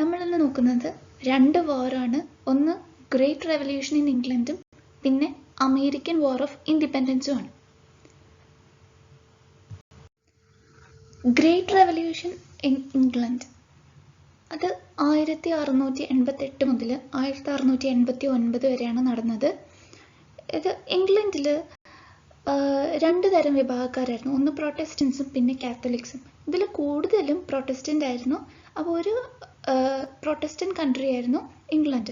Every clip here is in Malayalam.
നമ്മളിന്ന് നോക്കുന്നത് രണ്ട് വാറാണ്. ഒന്ന് ഗ്രേറ്റ് റെവല്യൂഷൻ ഇൻ ഇംഗ്ലണ്ടും പിന്നെ അമേരിക്കൻ വാർ ഓഫ് ഇൻഡിപെൻഡൻസും ആണ്. ഗ്രേറ്റ് റെവല്യൂഷൻ ഇൻ ഇംഗ്ലണ്ട് അത് 1688 മുതൽ 1689 വരെയാണ് നടന്നത്. ഇത് ഇംഗ്ലണ്ടിൽ രണ്ട് തരം വിഭാഗക്കാരായിരുന്നു. ഒന്ന് പ്രൊട്ടസ്റ്റൻസും പിന്നെ കാത്തലിക്സും. ഇതിൽ കൂടുതലും പ്രൊട്ടസ്റ്റൻ്റ് ആയിരുന്നു. അപ്പോൾ ഒരു പ്രൊട്ടസ്റ്റൻ്റ് കൺട്രി ആയിരുന്നു ഇംഗ്ലണ്ട്.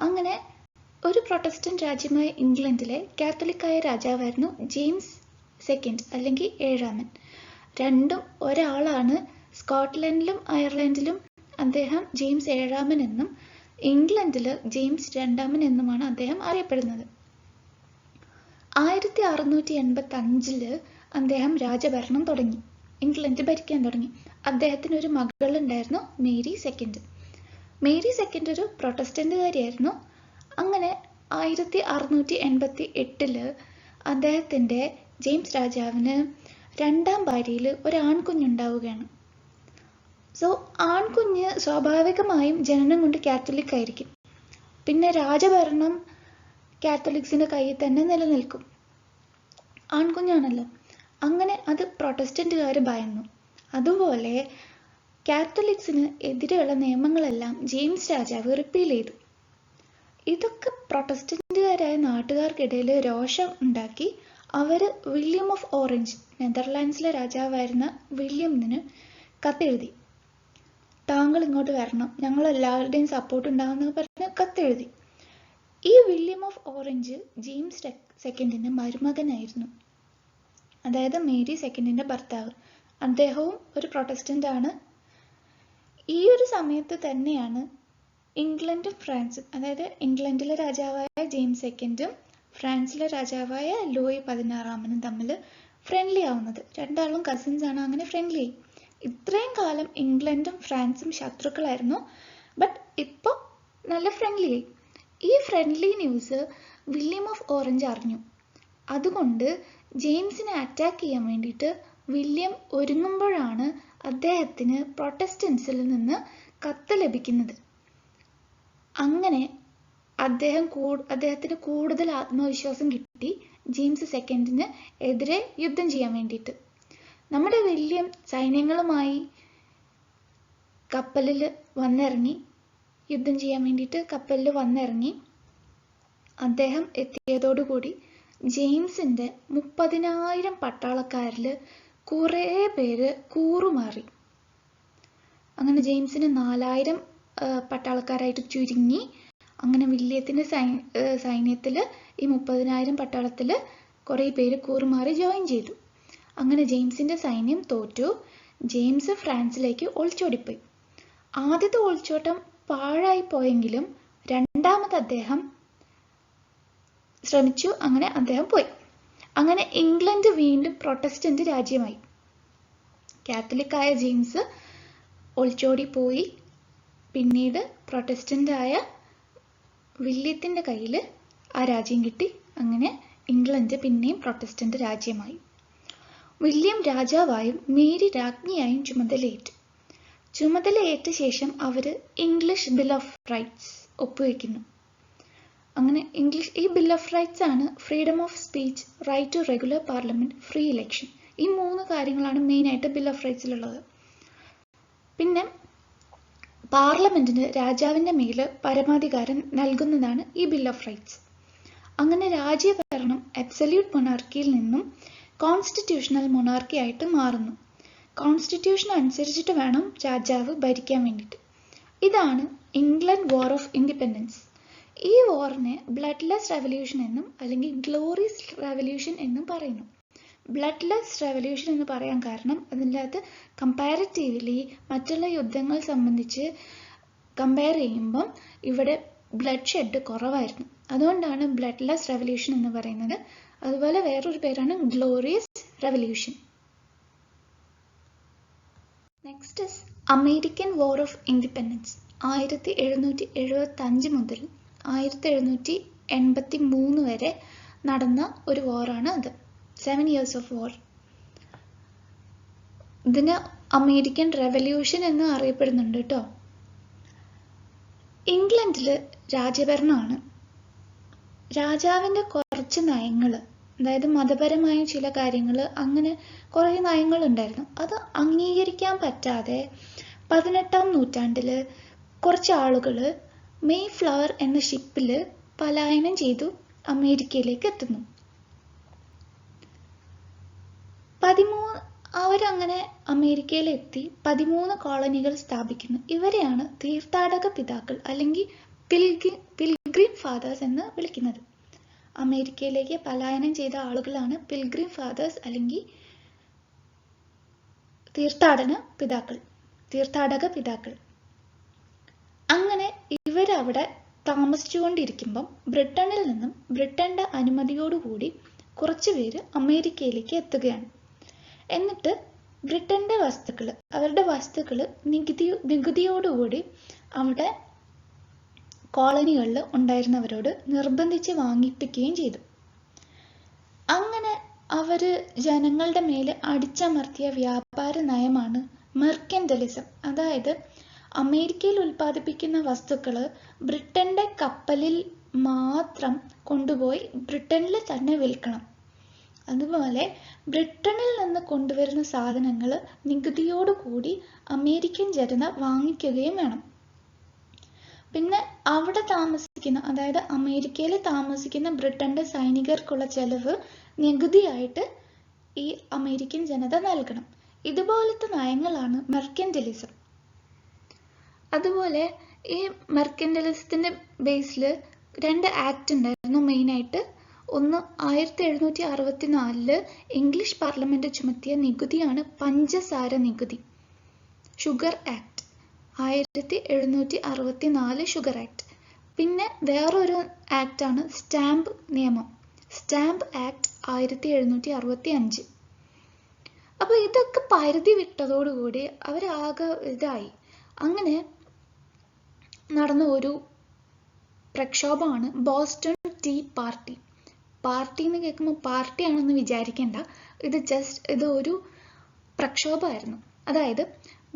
അങ്ങനെ ഒരു പ്രൊട്ടസ്റ്റൻ്റ് രാജ്യമായ ഇംഗ്ലണ്ടിലെ കാത്തലിക്കായ രാജാവായിരുന്നു ജെയിംസ് സെക്കൻഡ് അല്ലെങ്കിൽ ഏഴാമൻ. രണ്ടും ഒരാളാണ്. സ്കോട്ട്ലൻഡിലും അയർലൻഡിലും അദ്ദേഹം ജെയിംസ് ഏഴാമൻ എന്നും ഇംഗ്ലണ്ടിൽ ജെയിംസ് രണ്ടാമൻ എന്നുമാണ് അദ്ദേഹം അറിയപ്പെടുന്നത്. 1685 അദ്ദേഹം രാജഭരണം തുടങ്ങി, ഇംഗ്ലണ്ട് ഭരിക്കാൻ തുടങ്ങി. അദ്ദേഹത്തിന് ഒരു മകളുണ്ടായിരുന്നു, മേരി സെക്കൻഡ്. മേരി സെക്കൻഡ് ഒരു പ്രൊട്ടസ്റ്റന്റുകാരിയായിരുന്നു. അങ്ങനെ 1688 അദ്ദേഹത്തിൻ്റെ ജെയിംസ് രാജാവിന് രണ്ടാം ഭാര്യയിൽ ഒരു ആൺകുഞ്ഞുണ്ടാവുകയാണ്. സോ ആൺകുഞ്ഞ് സ്വാഭാവികമായും ജനനം കൊണ്ട് കാത്തലിക് ആയിരിക്കും. പിന്നെ രാജഭരണം കാത്തലിക്സിൻ്റെ കയ്യിൽ തന്നെ നിലനിൽക്കും. ആൺകുഞ്ഞാണല്ലോ. അങ്ങനെ അത് പ്രൊട്ടസ്റ്റന്റുകാർ ഭയന്നു. അതുപോലെ കാത്തലിക്സിന് എതിരെയുള്ള നിയമങ്ങളെല്ലാം ജെയിംസ് രാജാവ് റിപ്പീൽ ചെയ്തു. ഇതൊക്കെ പ്രൊട്ടസ്റ്റന്റുകാരായ നാട്ടുകാർക്കിടയിൽ രോഷം ഉണ്ടാക്കി. അവർ വില്യം ഓഫ് ഓറഞ്ച്, നെതർലാൻഡ്സിലെ രാജാവായിരുന്ന വില്യമിന് കത്തെഴുതി. താങ്കൾ ഇങ്ങോട്ട് വരണം, ഞങ്ങളെല്ലാവരുടെയും സപ്പോർട്ട് ഉണ്ടാകുമെന്ന് പറഞ്ഞ് കത്തെഴുതി. ഈ വില്യം ഓഫ് ഓറഞ്ച് ജെയിംസ് സെക്കൻഡിൻ്റെ മരുമകനായിരുന്നു, അതായത് മേരി സെക്കൻഡിൻ്റെ ഭർത്താവ്. അദ്ദേഹവും ഒരു പ്രൊട്ടസ്റ്റൻ്റ് ആണ്. ഈ ഒരു സമയത്ത് തന്നെയാണ് ഇംഗ്ലണ്ടും ഫ്രാൻസും, അതായത് ഇംഗ്ലണ്ടിലെ രാജാവായ ജെയിംസ് സെക്കൻഡും ഫ്രാൻസിലെ രാജാവായ ലൂയി 16 തമ്മിൽ ഫ്രണ്ട്ലി ആവുന്നത്. രണ്ടാളും കസിൻസ് ആണ്. അങ്ങനെ ഫ്രണ്ട്ലി ആയി. ഇത്രയും കാലം ഇംഗ്ലണ്ടും ഫ്രാൻസും ശത്രുക്കളായിരുന്നു. ബട്ട് ഇപ്പോൾ നല്ല ഫ്രണ്ട്ലി ആയി. ഈ friendly news William of orange അറിഞ്ഞു. അതുകൊണ്ട് ജെയിംസിനെ അറ്റാക്ക് ചെയ്യാൻ വേണ്ടിയിട്ട് വില്യം ഒരുങ്ങുമ്പോഴാണ് അദ്ദേഹത്തിന് പ്രൊട്ടസ്റ്റൻസിൽ നിന്ന് കത്ത് ലഭിക്കുന്നത്. അങ്ങനെ അദ്ദേഹത്തിന് കൂടുതൽ ആത്മവിശ്വാസം കിട്ടി ജെയിംസ് സെക്കൻഡിന് എതിരെ യുദ്ധം ചെയ്യാൻ വേണ്ടിയിട്ട്. നമ്മുടെ വില്യം സൈന്യങ്ങളുമായി കപ്പലിൽ വന്നിറങ്ങി, യുദ്ധം ചെയ്യാൻ വേണ്ടിയിട്ട് കപ്പലിൽ വന്നിറങ്ങി. അദ്ദേഹം എത്തിയതോടുകൂടി ജെയിംസിൻ്റെ 30,000 പട്ടാളക്കാരിൽ കുറേ പേര് കൂറുമാറി. അങ്ങനെ ജെയിംസിന് 4,000 പട്ടാളക്കാരായിട്ട് ചുരുങ്ങി. അങ്ങനെ വില്യത്തിൻ്റെ സൈന്യത്തിൽ ഈ 30,000 പട്ടാളത്തിൽ കുറേ പേര് കൂറുമാറി ജോയിൻ ചെയ്തു. അങ്ങനെ ജെയിംസിൻ്റെ സൈന്യം തോറ്റു. ജെയിംസ് ഫ്രാൻസിലേക്ക് ഒളിച്ചോടിപ്പോയി. ആദ്യത്തെ ഒളിച്ചോട്ടം പാഴായി പോയെങ്കിലും രണ്ടാമത് അദ്ദേഹം ശ്രമിച്ചു. അങ്ങനെ അദ്ദേഹം പോയി. അങ്ങനെ ഇംഗ്ലണ്ട് വീണ്ടും പ്രൊട്ടസ്റ്റന്റ് രാജ്യമായി. കാത്തലിക്കായ ജെയിംസ് ഒളിച്ചോടി പോയി. പിന്നീട് പ്രൊട്ടസ്റ്റന്റായ വില്യത്തിൻ്റെ കയ്യിൽ ആ രാജ്യം കിട്ടി. അങ്ങനെ ഇംഗ്ലണ്ട് പിന്നെയും പ്രൊട്ടസ്റ്റന്റ് രാജ്യമായി. വില്യം രാജാവായും മേരി രാജ്ഞിയായും ചുമതലയേറ്റു. ചുമതലയേറ്റ ശേഷം അവർ ഇംഗ്ലീഷ് ബിൽ ഓഫ് റൈറ്റ്സ് ഒപ്പുവെക്കുന്നു. അങ്ങനെ ഈ ബിൽ ഓഫ് റൈറ്റ്സ് ആണ് freedom of speech, right to regular parliament, free election. ഈ 3 കാര്യങ്ങളാണ് മെയിനായിട്ട് ബിൽ ഓഫ് റൈറ്റ്സിലുള്ളത്. പിന്നെ പാർലമെന്റിന് രാജാവിൻ്റെ മേൽ പരമാധികാരം നൽകുന്നതാണ് ഈ ബിൽ ഓഫ് റൈറ്റ്സ്. അങ്ങനെ രാജ്യഭരണം അബ്സല്യൂട്ട് മൊണാർക്കിയിൽ നിന്നും കോൺസ്റ്റിറ്റ്യൂഷണൽ മൊണാർക്കി ആയിട്ട് മാറുന്നു. കോൺസ്റ്റിറ്റ്യൂഷൻ അനുസരിച്ചിട്ട് വേണം രാജാവ് ഭരിക്കാൻ വേണ്ടിയിട്ട്. ഇതാണ് ഇംഗ്ലണ്ട് വാർ ഓഫ് ഇൻഡിപെൻഡൻസ്. ഈ വാറിനെ ബ്ലഡ്ലെസ് റെവല്യൂഷൻ എന്നും അല്ലെങ്കിൽ ഗ്ലോറിയസ് റെവല്യൂഷൻ എന്നും പറയുന്നു. ബ്ലഡ്ലെസ് റെവല്യൂഷൻ എന്ന് പറയാൻ കാരണം അതിൻ്റെ അകത്ത് കമ്പാരിറ്റീവ്ലി മറ്റുള്ള യുദ്ധങ്ങൾ സംബന്ധിച്ച് കമ്പയർ ചെയ്യുമ്പം ഇവിടെ ബ്ലഡ് ഷെഡ് കുറവായിരുന്നു. അതുകൊണ്ടാണ് ബ്ലഡ്ലെസ് റെവല്യൂഷൻ എന്ന് പറയുന്നത്. അതുപോലെ വേറൊരു പേരാണ് glorious revolution. Next is American war of independence. 1775 മുതൽ 1783 വരെ നടന്ന ഒരു വാറാണ് അത്. 7 years ഓഫ് വാർ. ഇതിന് അമേരിക്കൻ റെവല്യൂഷൻ എന്ന് അറിയപ്പെടുന്നുണ്ട് കേട്ടോ. ഇംഗ്ലണ്ടിൽ രാജഭരണമാണ്. രാജാവിൻ്റെ കുറച്ച് നയങ്ങൾ, അതായത് മതപരമായ ചില കാര്യങ്ങൾ, അങ്ങനെ കുറേ നയങ്ങളുണ്ടായിരുന്നു. അത് അംഗീകരിക്കാൻ പറ്റാതെ 18-ാം നൂറ്റാണ്ടിൽ കുറച്ച് ആളുകൾ മെയ് ഫ്ലവർ എന്ന ഷിപ്പിൽ പലായനം ചെയ്തു അമേരിക്കയിലേക്ക് എത്തുന്നു. അവരങ്ങനെ അമേരിക്കയിലെത്തി 13 കോളനികൾ സ്ഥാപിക്കുന്നു. ഇവരെയാണ് തീർത്ഥാടക പിതാക്കൾ അല്ലെങ്കിൽ പിൽഗ്രിം ഫാദേഴ്സ് എന്ന് വിളിക്കുന്നത്. അമേരിക്കയിലേക്ക് പലായനം ചെയ്ത ആളുകളാണ് പിൽഗ്രിം ഫാദേഴ്സ് അല്ലെങ്കിൽ തീർത്ഥാടക പിതാക്കൾ. അങ്ങനെ ഇവരവിടെ താമസിച്ചുകൊണ്ടിരിക്കുമ്പം ബ്രിട്ടനിൽ നിന്നും ബ്രിട്ടന്റെ അനുമതിയോടുകൂടി കുറച്ചുപേര് അമേരിക്കയിലേക്ക് എത്തുകയാണ്. എന്നിട്ട് ബ്രിട്ടന്റെ അവരുടെ വസ്തുക്കൾ നികുതിയോടുകൂടി അവിടെ കോളനികളിൽ ഉണ്ടായിരുന്നവരോട് നിർബന്ധിച്ച് വാങ്ങിപ്പിക്കുകയും ചെയ്തു. അങ്ങനെ അവര് ജനങ്ങളുടെ മേലെ അടിച്ചമർത്തിയ വ്യാപാര നയമാണ് മെർക്കന്റലിസം. അതായത് അമേരിക്കയിൽ ഉൽപ്പാദിപ്പിക്കുന്ന വസ്തുക്കൾ ബ്രിട്ടന്റെ കപ്പലിൽ മാത്രം കൊണ്ടുപോയി ബ്രിട്ടനിൽ തന്നെ വിൽക്കണം. അതുപോലെ ബ്രിട്ടനിൽ നിന്ന് കൊണ്ടുവരുന്ന സാധനങ്ങൾ നികുതിയോടുകൂടി അമേരിക്കൻ ജനത വാങ്ങിക്കുകയും വേണം. പിന്നെ അവിടെ താമസിക്കുന്ന, അതായത് അമേരിക്കയിൽ താമസിക്കുന്ന ബ്രിട്ടന്റെ സൈനികർക്കുള്ള ചെലവ് നികുതിയായിട്ട് ഈ അമേരിക്കൻ ജനത നൽകണം. ഇതുപോലത്തെ നയങ്ങളാണ് മെർക്കന്റലിസം. അതുപോലെ ഈ മെർക്കന്റലിസത്തിന്റെ ബേസിൽ 2 ആക്ട് ഉണ്ടായിരുന്നു മെയിനായിട്ട്. ഒന്ന് 1764 ഇംഗ്ലീഷ് പാർലമെന്റ് ചുമത്തിയ നികുതിയാണ് പഞ്ചസാര നികുതി, ഷുഗർ ആക്ട്. 1764 sugar act. പിന്നെ വേറൊരു ആക്ടാണ് സ്റ്റാമ്പ് നിയമം, സ്റ്റാമ്പ് ആക്ട് 1765. അപ്പൊ ഇതൊക്കെ പരിധി വിട്ടതോടുകൂടി അവരാകെ ഇതായി. അങ്ങനെ നടന്ന ഒരു പ്രക്ഷോഭമാണ് ബോസ്റ്റൺ ടീ പാർട്ടി. പാർട്ടി എന്ന് കേൾക്കുമ്പോൾ പാർട്ടിയാണെന്ന് വിചാരിക്കേണ്ട, ഇത് ഒരു പ്രക്ഷോഭമായിരുന്നു. അതായത്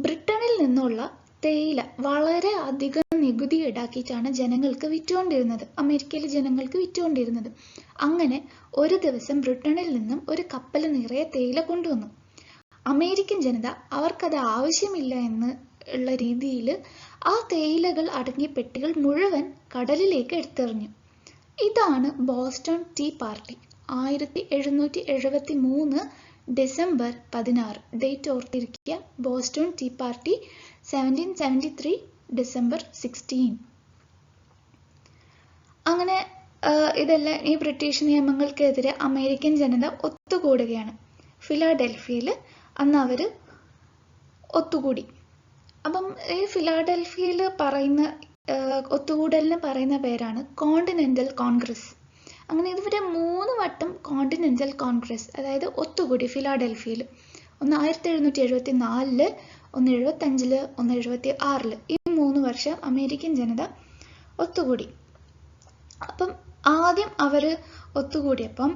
ബ്രിട്ടനിൽ നിന്നുള്ള തേയില വളരെ അധികം നികുതി ഈടാക്കിയിട്ടാണ് ജനങ്ങൾക്ക് വിറ്റുകൊണ്ടിരുന്നത്, അമേരിക്കയിലെ ജനങ്ങൾക്ക് വിറ്റുകൊണ്ടിരുന്നത്. അങ്ങനെ ഒരു ദിവസം ബ്രിട്ടനിൽ നിന്നും ഒരു കപ്പൽ നിറയെ തേയില കൊണ്ടുവന്നു. അമേരിക്കൻ ജനത അവർക്കത് ആവശ്യമില്ല എന്ന് ഉള്ള രീതിയിൽ ആ തേയിലകൾ അടങ്ങിയ പെട്ടികൾ മുഴുവൻ കടലിലേക്ക് എടുത്തെറിഞ്ഞു. ഇതാണ് Boston tea party. 1773 December 16, date ഓർത്തിരിക്കുക. Boston tea party 1773 December 16. അങ്ങനെ ഇതെല്ലാം ഈ ബ്രിട്ടീഷ് നിയമങ്ങൾക്കെതിരെ അമേരിക്കൻ ജനത ഒത്തുകൂടുകയാണ്. ഫിലാഡൽഫിയയിൽ അന്ന് അവർ ഒത്തുകൂടി. അപ്പം ഈ ഫിലാഡൽഫിയയിൽ ഒത്തുകൂടലിന് പറയുന്ന പേരാണ് കോണ്ടിനെന്റൽ കോൺഗ്രസ്. അങ്ങനെ ഇതുവരെ 3 വട്ടം കോണ്ടിനെന്റൽ കോൺഗ്രസ്, അതായത് ഒത്തുകൂടി ഫിലാഡൽഫിയയിൽ. ഒന്ന് 1774, ഒന്ന് 75, ഒന്ന് 76. ഈ 3 വർഷം അമേരിക്കൻ ജനത ഒത്തുകൂടി. അപ്പം ആദ്യം അവർ ഒത്തുകൂടിയപ്പം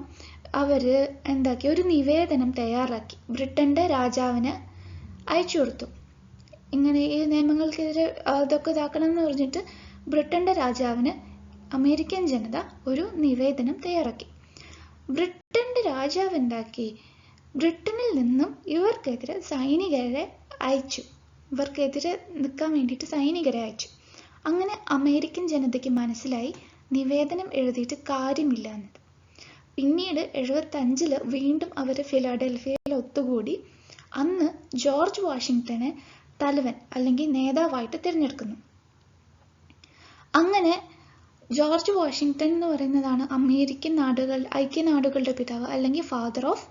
അവര് എന്താക്കി, ഒരു നിവേദനം തയ്യാറാക്കി ബ്രിട്ടന്റെ രാജാവിന് അയച്ചു കൊടുത്തു. ഇങ്ങനെ ഈ നിയമങ്ങൾക്കെതിരെ ഇതൊക്കെ ഇതാക്കണം എന്ന് പറഞ്ഞിട്ട് ബ്രിട്ടന്റെ രാജാവിന് അമേരിക്കൻ ജനത ഒരു നിവേദനം തയ്യാറാക്കി. ബ്രിട്ടന്റെ രാജാവ് എന്താക്കി, ബ്രിട്ടനിൽ നിന്നും ഇവർക്കെതിരെ സൈനികരെ അയച്ചു. ഇവർക്കെതിരെ നിൽക്കാൻ വേണ്ടിയിട്ട് സൈനികരെ അയച്ചു. അങ്ങനെ അമേരിക്കൻ ജനതയ്ക്ക് മനസ്സിലായി നിവേദനം എഴുതിയിട്ട് കാര്യമില്ല എന്നത്. പിന്നീട് 75 വീണ്ടും അവർ ഫിലാഡൽഫിയയിൽ ഒത്തുകൂടി. അന്ന് ജോർജ് വാഷിങ്ടനെ തലവൻ അല്ലെങ്കിൽ നേതാവായിട്ട് തിരഞ്ഞെടുക്കുന്നു. അങ്ങനെ ജോർജ് വാഷിങ്ടൺ എന്ന് പറയുന്നതാണ് അമേരിക്കൻ ഐക്യനാടുകളുടെ പിതാവ് അല്ലെങ്കിൽ father of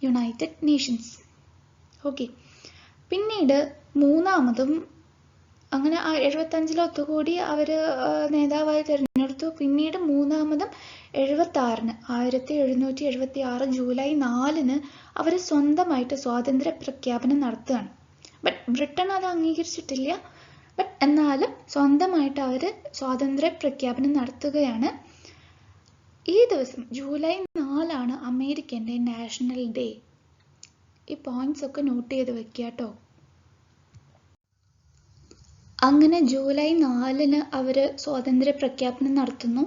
United Nations. Okay. പിന്നീട് മൂന്നാമതും അങ്ങനെ 75 ഒത്തുകൂടി അവർ നേതാവായി തിരഞ്ഞെടുത്തു. പിന്നീട് മൂന്നാമതും 1776 ജൂലൈ 4 അവർ സ്വന്തമായിട്ട് സ്വാതന്ത്ര്യ പ്രഖ്യാപനം നടത്തുകയാണ്. ബട്ട് ബ്രിട്ടൻ അത് അംഗീകരിച്ചിട്ടില്ല. ബട്ട് എന്നാലും സ്വന്തമായിട്ട് അവർ സ്വാതന്ത്ര്യ പ്രഖ്യാപനം നടത്തുകയാണ്. ഈ ദിവസം ജൂലൈ 4 അമേരിക്കൻ്റെ നാഷണൽ ഡേ. ഈ പോയിന്റ്സ് ഒക്കെ നോട്ട് ചെയ്ത് വെക്കുക കേട്ടോ. അങ്ങനെ ജൂലൈ 4 അവർ സ്വാതന്ത്ര്യ പ്രഖ്യാപനം നടത്തുന്നു.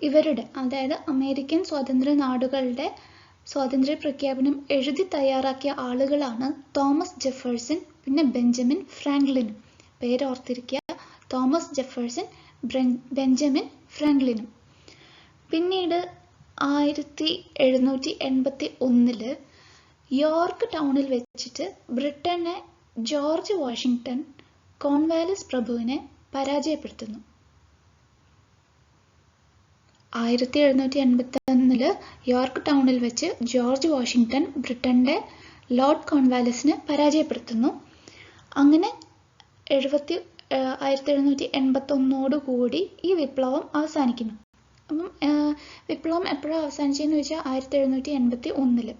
ഇവരുടെ, അതായത് അമേരിക്കൻ സ്വതന്ത്ര നാടുകളുടെ സ്വാതന്ത്ര്യ പ്രഖ്യാപനം എഴുതി തയ്യാറാക്കിയ ആളുകളാണ് തോമസ് ജെഫേഴ്സൺ, പിന്നെ ബെഞ്ചമിൻ ഫ്രാങ്ക്ലിനും. പേരോർത്തിരിക്കുക, തോമസ് ജെഫേഴ്സൺ, ബെഞ്ചമിൻ ഫ്രാങ്ക്ലിനും. പിന്നീട് 1781 യോർക്ക് ടൗണിൽ വെച്ചിട്ട് ബ്രിട്ടനെ ജോർജ് വാഷിംഗ്ടൺ കോൺവാലിസ് പ്രഭുവിനെ പരാജയപ്പെടുത്തുന്നു. 1781 യോർക്ക് ടൗണിൽ വെച്ച് ജോർജ് വാഷിംഗ്ടൺ ബ്രിട്ടന്റെ ലോർഡ് കോൺവാലിസിനെ പരാജയപ്പെടുത്തുന്നു. അങ്ങനെ 1781 കൂടി ഈ വിപ്ലവം അവസാനിക്കുന്നു. അപ്പം വിപ്ലവം എപ്പോഴാണ് അവസാനിച്ചതെന്ന് വെച്ചാൽ 1781.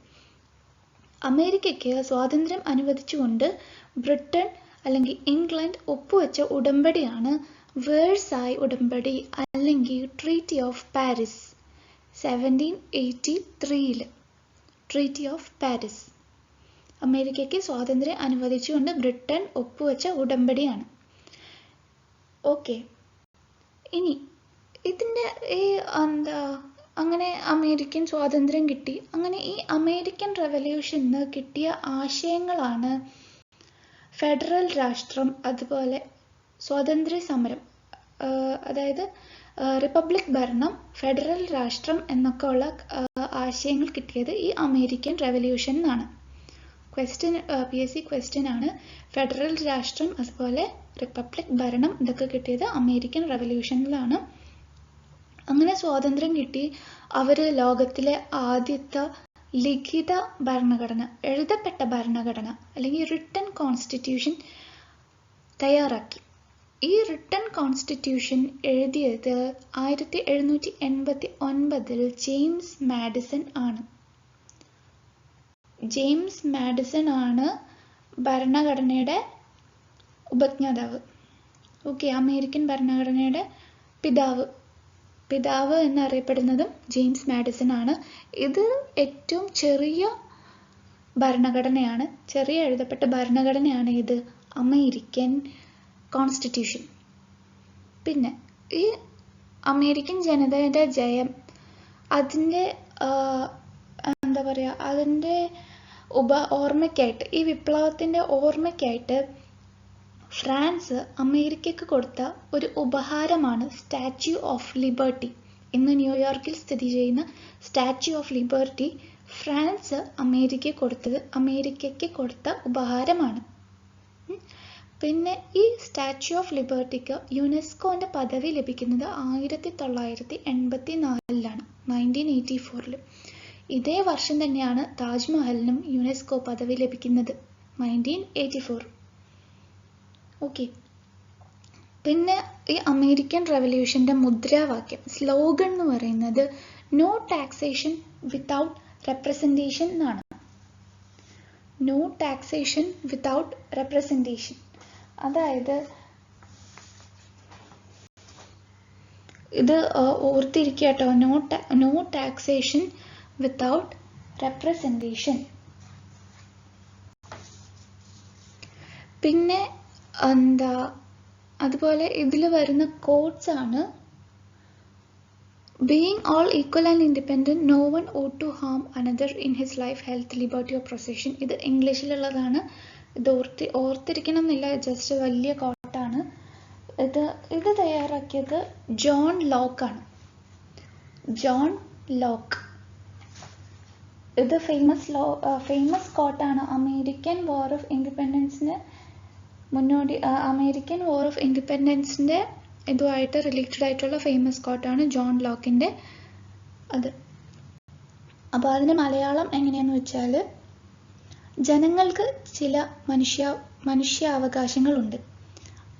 അമേരിക്കയ്ക്ക് സ്വാതന്ത്ര്യം അനുവദിച്ചുകൊണ്ട് ബ്രിട്ടൻ അല്ലെങ്കിൽ ഇംഗ്ലണ്ട് ഒപ്പുവെച്ച ഉടമ്പടിയാണ് വേഴ്സായ് ഉടമ്പടി അല്ലെങ്കിൽ treaty of Paris. 1783 treaty of Paris അമേരിക്കയ്ക്ക് സ്വാതന്ത്ര്യം അനുവദിച്ചുകൊണ്ട് ബ്രിട്ടൻ ഒപ്പുവെച്ച ഉടമ്പടിയാണ്. ഓക്കെ, ഇനി ഇതിൻ്റെ അങ്ങനെ അമേരിക്കൻ സ്വാതന്ത്ര്യം കിട്ടി. അങ്ങനെ ഈ അമേരിക്കൻ റെവല്യൂഷന് കിട്ടിയ ആശയങ്ങളാണ് ഫെഡറൽ രാഷ്ട്രം, അതുപോലെ സ്വാതന്ത്ര്യ സമരം, അതായത് റിപ്പബ്ലിക് ഭരണം, ഫെഡറൽ രാഷ്ട്രം എന്നൊക്കെ ഉള്ള ആശയങ്ങൾ കിട്ടിയത് ഈ അമേരിക്കൻ റെവല്യൂഷൻ എന്നാണ്. PSC ക്വസ്റ്റ്യൻ ആണ്. ഫെഡറൽ രാഷ്ട്രം അതുപോലെ റിപ്പബ്ലിക് ഭരണം ഇതൊക്കെ കിട്ടിയത് അമേരിക്കൻ റെവല്യൂഷനിലാണ്. അങ്ങനെ സ്വാതന്ത്ര്യം കിട്ടി. അവർ ലോകത്തിലെ ആദ്യത്തെ ലിഖിത ഭരണഘടന, എഴുതപ്പെട്ട ഭരണഘടന അല്ലെങ്കിൽ റിട്ടൺ കോൺസ്റ്റിറ്റ്യൂഷൻ തയ്യാറാക്കി. ഈ റിട്ടൺ കോൺസ്റ്റിറ്റ്യൂഷൻ എഴുതിയത് 1789 ജെയിംസ് മാഡിസൺ ആണ്. ജെയിംസ് മാഡിസൺ ആണ് ഭരണഘടനയുടെ ഉപജ്ഞാതാവ്. ഓക്കെ, അമേരിക്കൻ ഭരണഘടനയുടെ പിതാവ് എന്നറിയപ്പെടുന്നതും ജെയിംസ് മാഡിസൺ ആണ്. ഇത് ഏറ്റവും ചെറിയ ഭരണഘടനയാണ്, ചെറിയ എഴുതപ്പെട്ട ഭരണഘടനയാണ് ഇത്, അമേരിക്കൻ കോൺസ്റ്റിറ്റ്യൂഷൻ. പിന്നെ ഈ അമേരിക്കൻ ജനതയുടെ ജയം, അതിൻ്റെ അതിൻ്റെ ഓർമ്മയ്ക്കായിട്ട്, ഈ വിപ്ലവത്തിൻ്റെ ഓർമ്മയ്ക്കായിട്ട് ഫ്രാൻസ് അമേരിക്കയ്ക്ക് കൊടുത്ത ഒരു ഉപഹാരമാണ് സ്റ്റാച്യു ഓഫ് ലിബർട്ടി. ഇന്ന് ന്യൂയോർക്കിൽ സ്ഥിതി ചെയ്യുന്ന സ്റ്റാച്യു ഓഫ് ലിബർട്ടി ഫ്രാൻസ് അമേരിക്കയ്ക്ക് കൊടുത്ത ഉപഹാരമാണ്. പിന്നെ ഈ സ്റ്റാച്യു ഓഫ് ലിബർട്ടിക്ക് യുനെസ്കോന്റെ പദവി ലഭിക്കുന്നത് 1984 1984. ഇതേ വർഷം തന്നെയാണ് താജ്മഹലിനും യുനെസ്കോ പദവി ലഭിക്കുന്നത്, 1984. ഓക്കെ, പിന്നെ ഈ അമേരിക്കൻ റെവല്യൂഷന്റെ മുദ്രാവാക്യം, സ്ലോഗൻ എന്ന് പറയുന്നത് നോ ടാക്സേഷൻ വിത്തൗട്ട് റെപ്രസെൻറ്റേഷൻ എന്നാണ്. നോ ടാക്സേഷൻ വിത്തൗട്ട് റെപ്രസെൻറ്റേഷൻ, അതായത് ഇത് ഓർത്തിരിക്കുക കേട്ടോ, നോ ടാക്സേഷൻ വിത്തൗട്ട് റെപ്രസെൻറ്റേഷൻ. പിന്നെ അതുപോലെ ഇതിൽ വരുന്ന കോട്ട്സ് ആണ് being all equal and independent, no one ought to harm another in his life, health, liberty or possession. ഇത് ഇംഗ്ലീഷിലുള്ളതാണ്. ഇത് ഓർത്തിരിക്കണം എന്നില്ല, ജസ്റ്റ് വലിയ കോട്ടാണ്. ഇത് തയ്യാറാക്കിയത് ജോൺ ലോക്ക് ആണ്. John Locke. ഇത് ഫേമസ് കോട്ടാണ്. അമേരിക്കൻ വാർ ഓഫ് ഇൻഡിപെൻഡൻസിന് അമേരിക്കൻ വാർ ഓഫ് ഇൻഡിപെൻഡൻസിന്റെ ഇതുമായിട്ട് റിലേറ്റഡ് ആയിട്ടുള്ള ഫേമസ് കോട്ടാണ് ജോൺ ലോക്കിന്റെ അത്. അപ്പോൾ അതിന്റെ മലയാളം എങ്ങനെയാന്ന് വെച്ചാൽ, ജനങ്ങൾക്ക് ചില മനുഷ്യാവകാശങ്ങളുണ്ട്,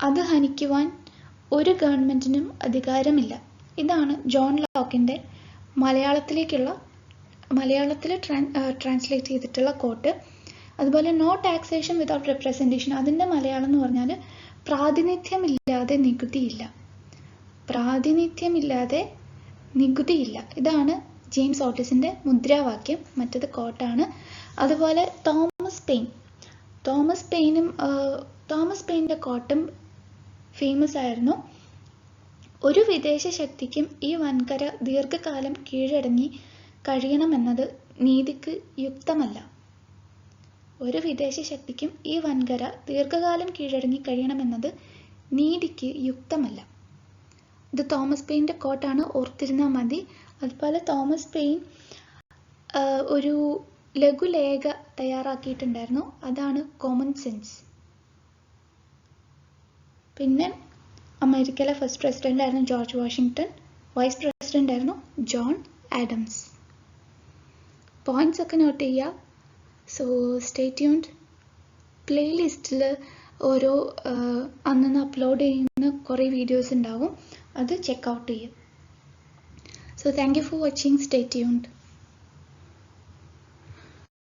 അത് ഹനിക്കുവാൻ ഒരു ഗവൺമെന്റിനും അധികാരമില്ല. ഇതാണ് ജോൺ ലോക്കിന്റെ മലയാളത്തിൽ ട്രാൻസ്ലേറ്റ് ചെയ്തിട്ടുള്ള കോട്ട്. അതുപോലെ നോ ടാക്സേഷൻ വിതൗട്ട് റെപ്രസെൻറ്റേഷൻ, അതിൻ്റെ മലയാളം എന്ന് പറഞ്ഞാൽ പ്രാതിനിധ്യമില്ലാതെ നികുതിയില്ല. ഇതാണ് ജെയിംസ് ഓട്ടിസിൻ്റെ മുദ്രാവാക്യം. മറ്റത് കോട്ടാണ്. അതുപോലെ തോമസ് പെയിൻ്റെ കോട്ടും ഫേമസ് ആയിരുന്നു. ഒരു വിദേശ ശക്തിക്കും ഈ വൻകര ദീർഘകാലം കീഴടങ്ങി കഴിയണമെന്നത് നീതിക്ക് യുക്തമല്ല. ഒരു വിദേശ ശക്തിക്കും ഈ വൻകര ദീർഘകാലം കീഴടങ്ങി കഴിയണമെന്നത് നീതിക്ക് യുക്തമല്ല. ഇത് തോമസ് പെയിൻ്റെ കോട്ടാണ്, ഓർത്തിരുന്നാൽ മതി. അതുപോലെ തോമസ് പെയിൻ ഒരു ലഘുലേഖ തയ്യാറാക്കിയിട്ടുണ്ടായിരുന്നു, അതാണ് കോമൺ സെൻസ്. പിന്നെ അമേരിക്കയിലെ ഫസ്റ്റ് പ്രസിഡന്റ് ആയിരുന്നു ജോർജ് വാഷിങ്ടൺ, വൈസ് പ്രസിഡന്റ് ആയിരുന്നു ജോൺ ആഡംസ്. പോയിന്റ്സ് ഒക്കെ നോട്ട് ചെയ്യുക. So stay tuned. പ്ലേലിസ്റ്റിൽ ഓരോ അന്നന്ന് അപ്ലോഡ് ചെയ്യുന്ന കുറേ വീഡിയോസ് ഉണ്ടാവും, അത് ചെക്ക് ഔട്ട് ചെയ്യും. So thank you for watching. Stay tuned.